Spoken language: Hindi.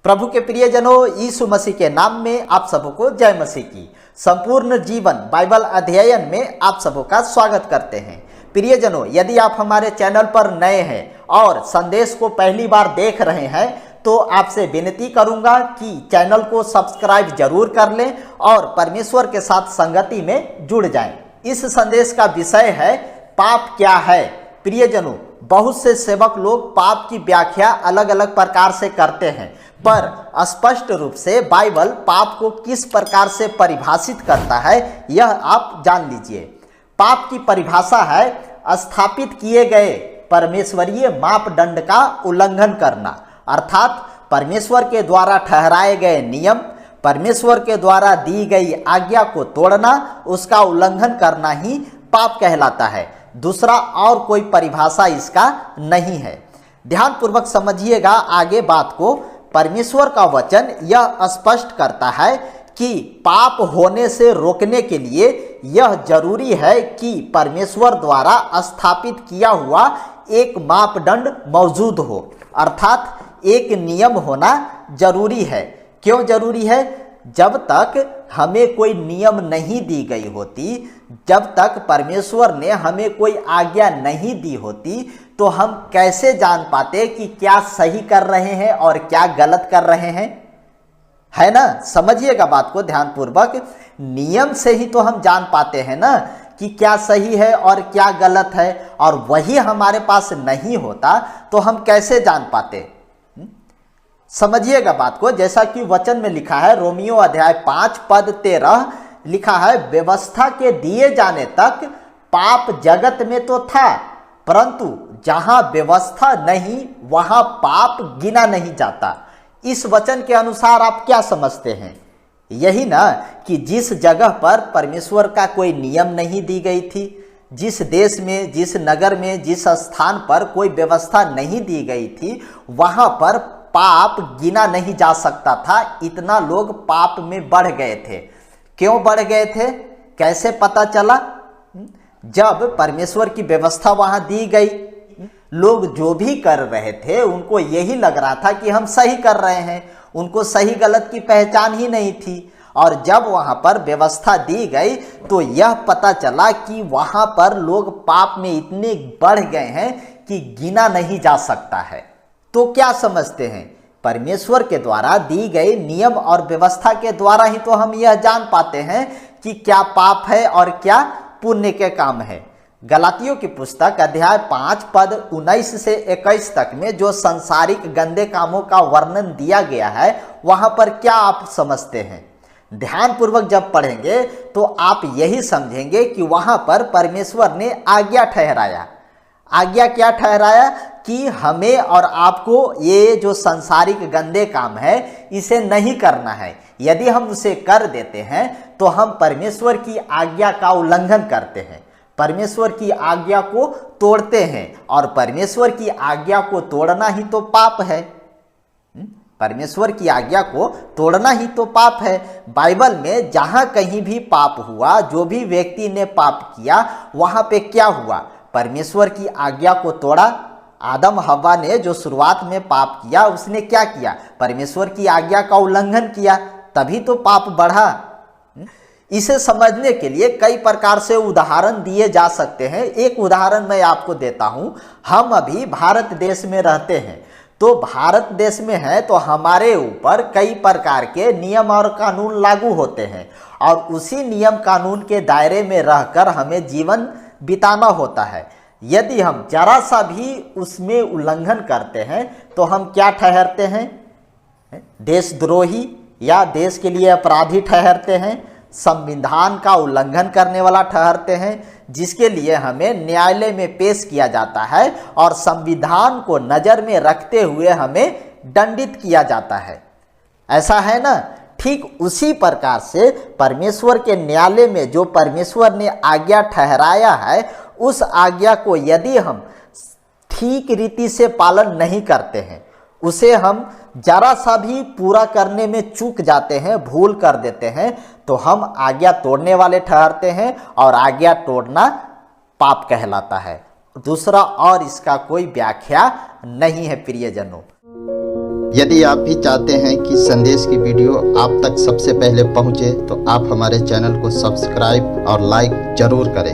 प्रभु के प्रियजनों, यीशु मसीह के नाम में आप सबको जय मसीह की। संपूर्ण जीवन बाइबल अध्ययन में आप सबका स्वागत करते हैं। प्रियजनों, यदि आप हमारे चैनल पर नए हैं और संदेश को पहली बार देख रहे हैं तो आपसे विनती करूंगा कि चैनल को सब्सक्राइब जरूर कर लें और परमेश्वर के साथ संगति में जुड़ जाएं। इस संदेश का विषय है पाप क्या है। प्रियजनों, बहुत से सेवक लोग पाप की व्याख्या अलग अलग प्रकार से करते हैं, पर स्पष्ट रूप से बाइबल पाप को किस प्रकार से परिभाषित करता है यह आप जान लीजिए। पाप की परिभाषा है स्थापित किए गए परमेश्वरीय मापदंड का उल्लंघन करना, अर्थात परमेश्वर के द्वारा ठहराए गए नियम, परमेश्वर के द्वारा दी गई आज्ञा को तोड़ना, उसका उल्लंघन करना ही पाप कहलाता है। दूसरा और कोई परिभाषा इसका नहीं है। ध्यानपूर्वक समझिएगा आगे बात को। परमेश्वर का वचन यह स्पष्ट करता है कि पाप होने से रोकने के लिए यह जरूरी है कि परमेश्वर द्वारा स्थापित किया हुआ एक मापदंड मौजूद हो, अर्थात एक नियम होना जरूरी है। क्यों जरूरी है? जब तक हमें कोई नियम नहीं दी गई होती, जब तक परमेश्वर ने हमें कोई आज्ञा नहीं दी होती, तो हम कैसे जान पाते कि क्या सही कर रहे हैं और क्या गलत कर रहे हैं? है ना? समझिएगा बात को ध्यानपूर्वक। नियम से ही तो हम जान पाते हैं ना कि क्या सही है और क्या गलत है, और वही हमारे पास नहीं होता तो हम कैसे जान पाते? समझिएगा बात को। जैसा कि वचन में लिखा है, रोमियो अध्याय 5 पद 13 लिखा है, व्यवस्था के दिए जाने तक पाप जगत में तो था, परंतु जहां व्यवस्था नहीं वहां पाप गिना नहीं जाता। इस वचन के अनुसार आप क्या समझते हैं? यही ना कि जिस जगह पर परमेश्वर का कोई नियम नहीं दी गई थी, जिस देश में, जिस नगर में, जिस स्थान पर कोई व्यवस्था नहीं दी गई थी, वहां पर पाप गिना नहीं जा सकता था। इतना लोग पाप में बढ़ गए थे। क्यों बढ़ गए थे? कैसे पता चला? जब परमेश्वर की व्यवस्था वहां दी गई, लोग जो भी कर रहे थे उनको यही लग रहा था कि हम सही कर रहे हैं, उनको सही गलत की पहचान ही नहीं थी। और जब वहां पर व्यवस्था दी गई तो यह पता चला कि वहां पर लोग पाप में इतने बढ़ गए हैं कि गिना नहीं जा सकता है। तो क्या समझते हैं? परमेश्वर के द्वारा दी गई नियम और व्यवस्था के द्वारा ही तो हम यह जान पाते हैं कि क्या पाप है और क्या पुण्य के काम है। गलातियों की पुस्तक अध्याय 5 पद 19 से 21 तक में जो सांसारिक गंदे कामों का वर्णन दिया गया है, वहां पर क्या आप समझते हैं? ध्यानपूर्वक जब पढ़ेंगे तो आप यही समझेंगे कि वहां पर परमेश्वर ने आज्ञा ठहराया। आज्ञा क्या ठहराया? कि हमें और आपको ये जो सांसारिक गंदे काम है इसे नहीं करना है। यदि हम उसे कर देते हैं तो हम परमेश्वर की आज्ञा का उल्लंघन करते हैं, परमेश्वर की आज्ञा को तोड़ते हैं, और परमेश्वर की आज्ञा को तोड़ना ही तो पाप है। परमेश्वर की आज्ञा को तोड़ना ही तो पाप है। बाइबल में जहां कहीं भी पाप हुआ, जो भी व्यक्ति ने पाप किया, वहां पे क्या हुआ? परमेश्वर की आज्ञा को तोड़ा। आदम हव्वा ने जो शुरुआत में पाप किया, उसने क्या किया? परमेश्वर की आज्ञा का उल्लंघन किया, तभी तो पाप बढ़ा। इसे समझने के लिए कई प्रकार से उदाहरण दिए जा सकते हैं। एक उदाहरण मैं आपको देता हूं। हम अभी भारत देश में रहते हैं, तो भारत देश में है तो हमारे ऊपर कई प्रकार के नियम और कानून लागू होते हैं, और उसी नियम कानून के दायरे में रहकर हमें जीवन बिताना होता है। यदि हम जरा सा भी उसमें उल्लंघन करते हैं तो हम क्या ठहरते हैं? देशद्रोही या देश के लिए अपराधी ठहरते हैं, संविधान का उल्लंघन करने वाला ठहरते हैं, जिसके लिए हमें न्यायालय में पेश किया जाता है और संविधान को नजर में रखते हुए हमें दंडित किया जाता है। ऐसा है ना? ठीक उसी प्रकार से परमेश्वर के न्यायालय में जो परमेश्वर ने आज्ञा ठहराया है, उस आज्ञा को यदि हम ठीक रीति से पालन नहीं करते हैं, उसे हम जरा सा भी पूरा करने में चूक जाते हैं, भूल कर देते हैं, तो हम आज्ञा तोड़ने वाले ठहरते हैं, और आज्ञा तोड़ना पाप कहलाता है। दूसरा और इसका कोई व्याख्या नहीं है प्रियजनों। यदि आप भी चाहते हैं कि संदेश की वीडियो आप तक सबसे पहले पहुंचे तो आप हमारे चैनल को सब्सक्राइब और लाइक जरूर करें।